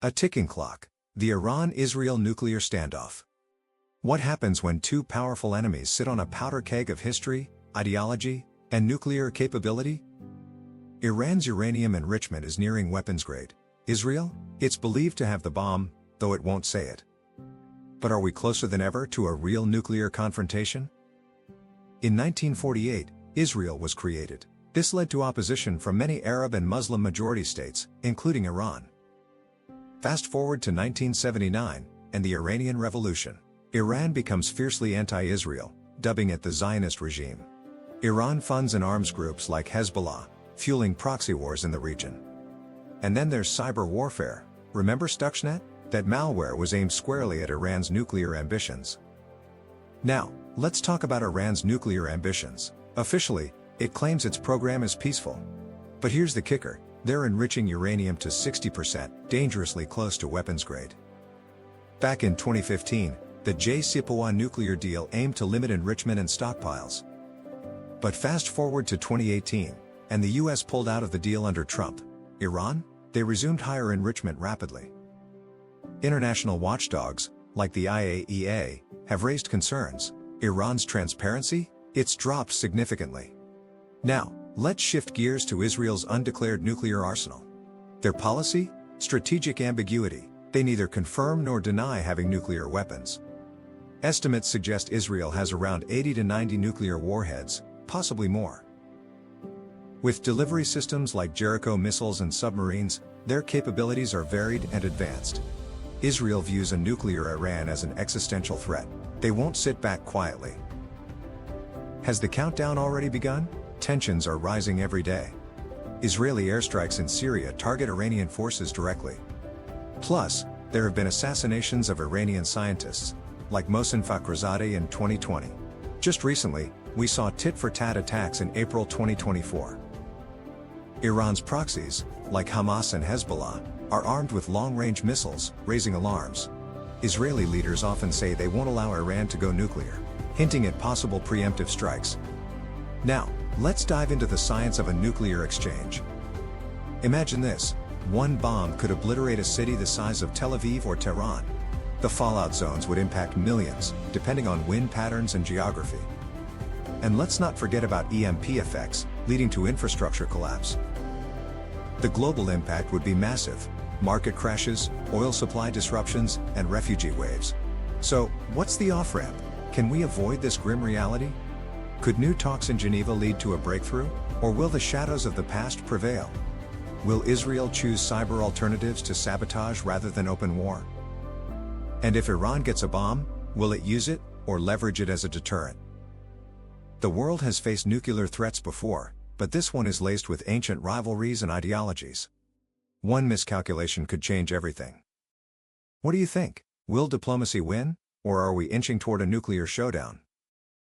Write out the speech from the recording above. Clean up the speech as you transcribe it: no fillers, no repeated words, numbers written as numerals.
A ticking clock. The Iran-Israel nuclear standoff. What happens when two powerful enemies sit on a powder keg of history, ideology, and nuclear capability? Iran's uranium enrichment is nearing weapons grade. Israel? It's believed to have the bomb, though it won't say it. But are we closer than ever to a real nuclear confrontation? In 1948, Israel was created. This led to opposition from many Arab and Muslim majority states, including Iran. Fast forward to 1979, and the Iranian Revolution. Iran becomes fiercely anti-Israel, dubbing it the Zionist regime. Iran funds and arms groups like Hezbollah, fueling proxy wars in the region. And then there's cyber warfare. Remember Stuxnet? That malware was aimed squarely at Iran's nuclear ambitions. Now, let's talk about Iran's nuclear ambitions. Officially, it claims its program is peaceful. But here's the kicker. They're enriching uranium to 60%, dangerously close to weapons grade. Back in 2015, the JCPOA nuclear deal aimed to limit enrichment and stockpiles. But fast forward to 2018, and the US pulled out of the deal under Trump. Iran? They resumed higher enrichment rapidly. International watchdogs, like the IAEA, have raised concerns. Iran's transparency? It's dropped significantly. Now, let's shift gears to Israel's undeclared nuclear arsenal. Their policy? Strategic ambiguity. They neither confirm nor deny having nuclear weapons. Estimates suggest Israel has around 80 to 90 nuclear warheads, possibly more. With delivery systems like Jericho missiles and submarines, their capabilities are varied and advanced. Israel views a nuclear Iran as an existential threat. They won't sit back quietly. Has the countdown already begun? Tensions are rising every day. Israeli airstrikes in Syria target Iranian forces directly. Plus, there have been assassinations of Iranian scientists, like Mohsen Fakhrizadeh in 2020. Just recently, we saw tit-for-tat attacks in April 2024. Iran's proxies, like Hamas and Hezbollah, are armed with long-range missiles, raising alarms. Israeli leaders often say they won't allow Iran to go nuclear, hinting at possible preemptive strikes. Now, let's dive into the science of a nuclear exchange. Imagine this. One bomb could obliterate a city the size of Tel Aviv or Tehran. The fallout zones would impact millions, depending on wind patterns and geography. And let's not forget about EMP effects, leading to infrastructure collapse. The global impact would be massive: market crashes, oil supply disruptions, and refugee waves. So, what's the off-ramp? Can we avoid this grim reality? Could new talks in Geneva lead to a breakthrough? Or will the shadows of the past prevail? Will Israel choose cyber alternatives to sabotage rather than open war? And if Iran gets a bomb, will it use it, or leverage it as a deterrent? The world has faced nuclear threats before, but this one is laced with ancient rivalries and ideologies. One miscalculation could change everything. What do you think? Will diplomacy win, or are we inching toward a nuclear showdown?